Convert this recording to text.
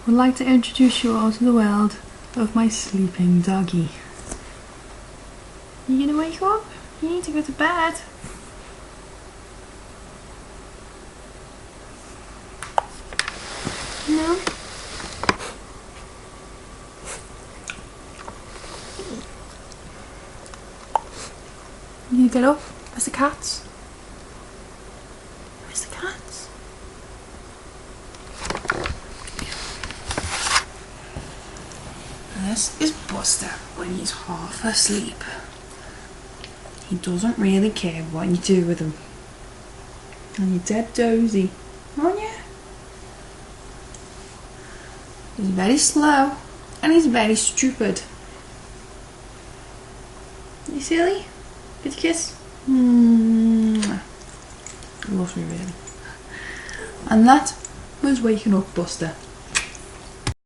would like to introduce you all to the world of my sleeping doggy. You gonna wake up? You need to go to bed. No? You get up? Where's the cats? Where's the cats? This is Buster when he's half asleep. He doesn't really care what you do with him. And you're dead dozy, aren't you? He's very slow and he's very stupid. You silly? Good kiss? He loves me really. And that was waking up Buster.